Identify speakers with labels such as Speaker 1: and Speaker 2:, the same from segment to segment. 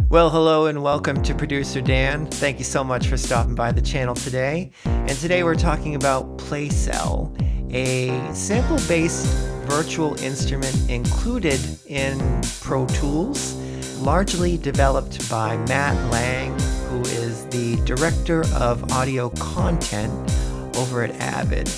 Speaker 1: Well, hello and welcome to Producer Dan. Thank you so much for stopping by the channel today. And today we're talking about PlayCell, a sample-based virtual instrument included in Pro Tools, largely developed by Matt Lange, who is the director of audio content over at Avid.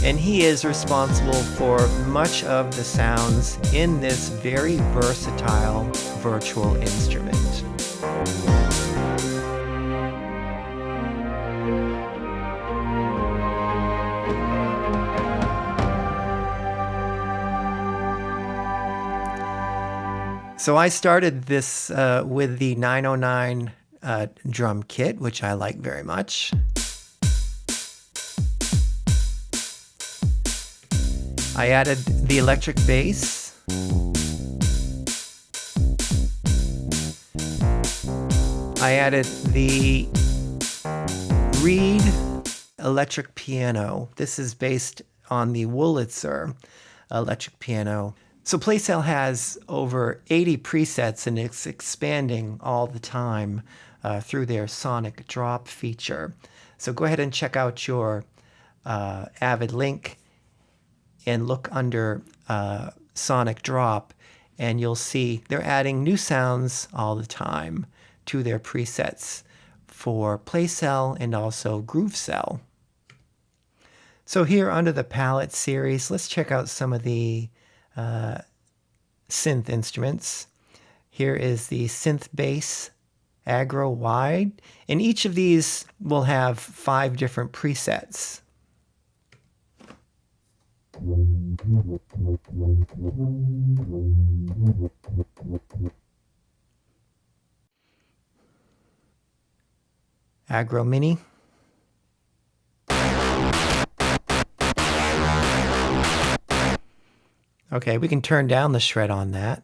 Speaker 1: And he is responsible for much of the sounds in this very versatile virtual instrument. So I started this with the 909 drum kit, which I like very much. I added the electric bass. I added the Reed electric piano. This is based on the Wurlitzer electric piano. So PlayCell has over 80 presets and it's expanding all the time through their sonic drop feature. So go ahead and check out your Avid link and look under sonic drop and you'll see they're adding new sounds all the time to their presets for PlayCell and also GrooveCell. So here under the palette series, let's check out some of the synth instruments. Here is the synth bass aggro wide, and each of these will have 5 different presets. Aggro mini. Okay, we can turn down the shred on that.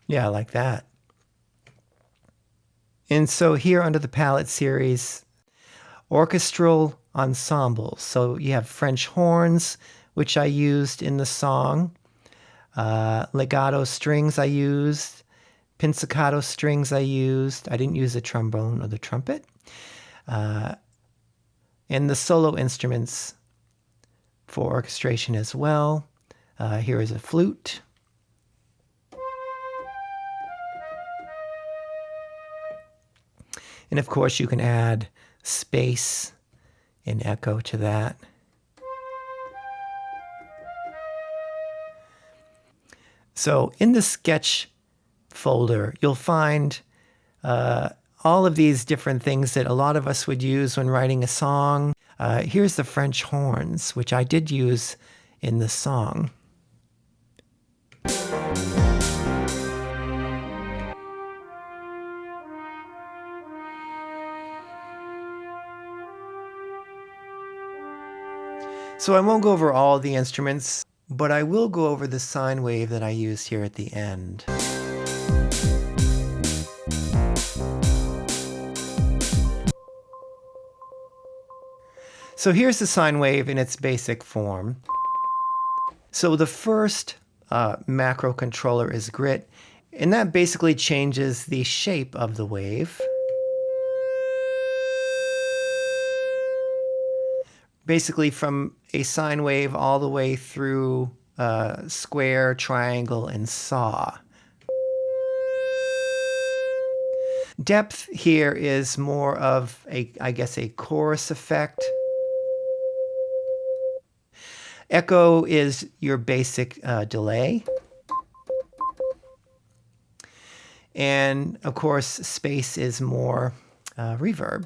Speaker 1: Yeah, I like that. And so here under the palette series, orchestral ensembles. So you have French horns, which I used in the song. Legato strings I used. Pizzicato strings I used. I didn't use the trombone or the trumpet. And the solo instruments for orchestration as well. Here is a flute. And of course you can add space and echo to that. So in the sketch folder, you'll find all of these different things that a lot of us would use when writing a song. Here's the French horns, which I did use in the song. So I won't go over all the instruments, but I will go over the sine wave that I used here at the end. So here's the sine wave in its basic form. So the first macro controller is grit, and that basically changes the shape of the wave. Basically from a sine wave all the way through square, triangle, and saw. Depth here is more of I guess a chorus effect. Echo is your basic delay. And of course, space is more reverb.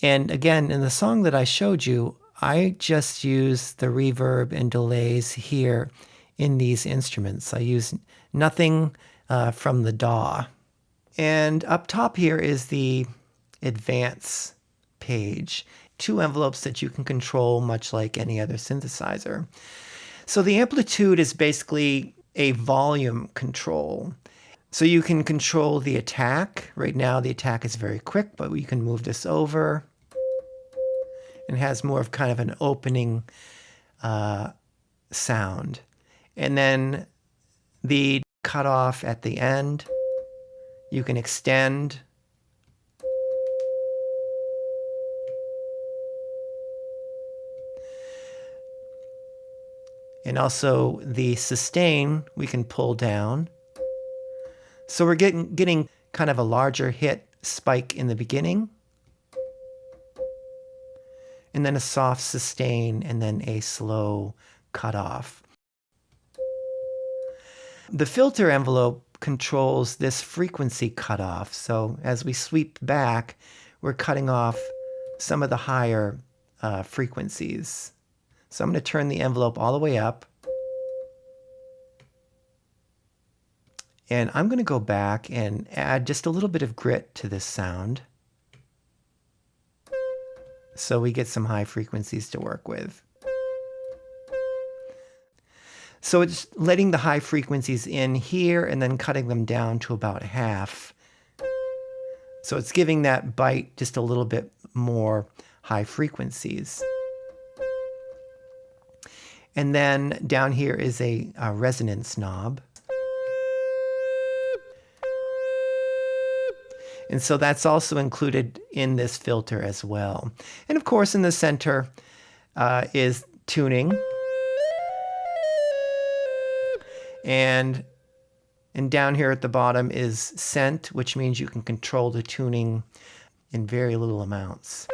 Speaker 1: And again, in the song that I showed you, I just used the reverb and delays here in these instruments. I use nothing from the DAW. And up top here is the advance page. 2 envelopes that you can control much like any other synthesizer. So the amplitude is basically a volume control. So you can control the attack. Right now the attack is very quick, but you can move this over. It has more of kind of an opening sound. And then the cutoff at the end, you can extend. And also the sustain, we can pull down. So we're getting kind of a larger hit spike in the beginning, and then a soft sustain, and then a slow cutoff. The filter envelope controls this frequency cutoff. So as we sweep back, we're cutting off some of the higher frequencies. So I'm going to turn the envelope all the way up. And I'm going to go back and add just a little bit of grit to this sound, so we get some high frequencies to work with. So it's letting the high frequencies in here and then cutting them down to about half. So it's giving that bite just a little bit more high frequencies. And then down here is a resonance knob. And so that's also included in this filter as well. And of course, in the center is tuning. And down here at the bottom is scent, which means you can control the tuning in very little amounts.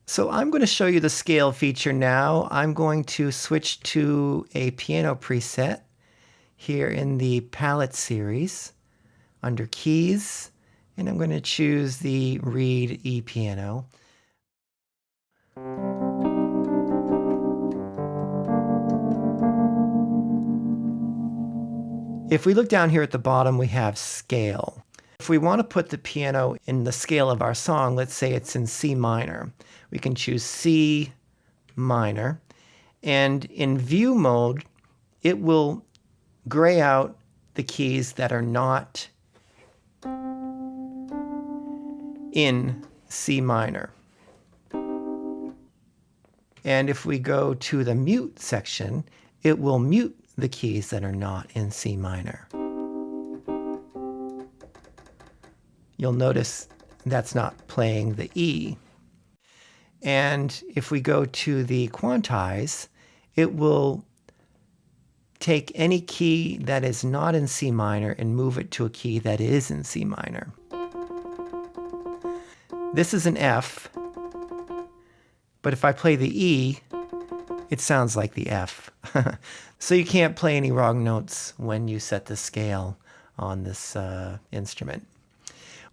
Speaker 1: So I'm going to show you the scale feature now. I'm going to switch to a piano preset here in the palette series under keys, and I'm going to choose the Reed E piano. If we look down here at the bottom, we have scale. If we want to put the piano in the scale of our song, let's say it's in C minor, we can choose C minor, and in view mode, it will gray out the keys that are not in C minor. And if we go to the mute section, it will mute the keys that are not in C minor. You'll notice that's not playing the E. And if we go to the quantize, it will take any key that is not in C minor and move it to a key that is in C minor. This is an F, but if I play the E, it sounds like the F. So you can't play any wrong notes when you set the scale on this instrument,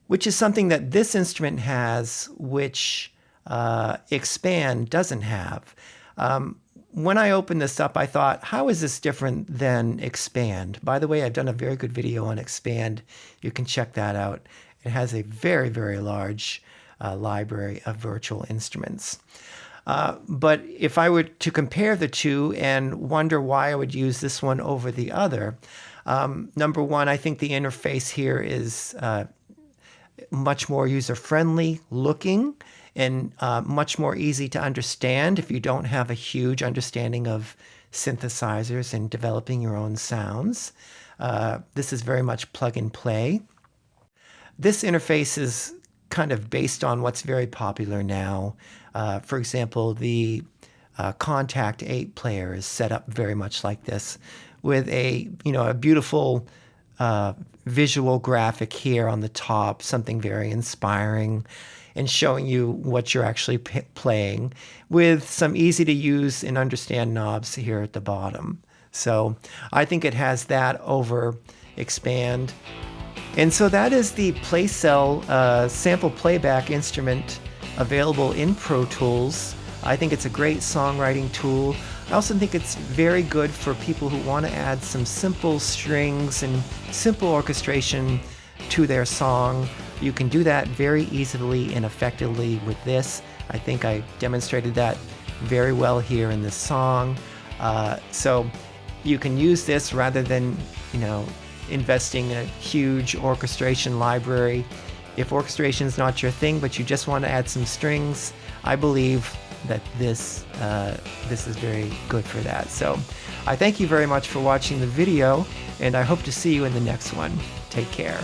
Speaker 1: which is something that this instrument has, which Expand doesn't have. When I opened this up, I thought, how is this different than Expand? By the way, I've done a very good video on Expand. You can check that out. It has a very, very large library of virtual instruments. But if I were to compare the two and wonder why I would use this one over the other, number one, I think the interface here is much more user-friendly looking and much more easy to understand if you don't have a huge understanding of synthesizers and developing your own sounds. This is very much plug and play. This interface is kind of based on what's very popular now. For example, the Contact 8 player is set up very much like this, with a beautiful visual graphic here on the top, something very inspiring, and showing you what you're actually playing, with some easy to use and understand knobs here at the bottom. So I think it has that over Expand. And so that is the PlayCell sample playback instrument available in Pro Tools. I think it's a great songwriting tool. I also think it's very good for people who want to add some simple strings and simple orchestration to their song. You can do that very easily and effectively with this. I think I demonstrated that very well here in this song. So you can use this rather than, investing in a huge orchestration library. If orchestration is not your thing, but you just want to add some strings, I believe that this is very good for that. So I thank you very much for watching the video, and I hope to see you in the next one. Take care.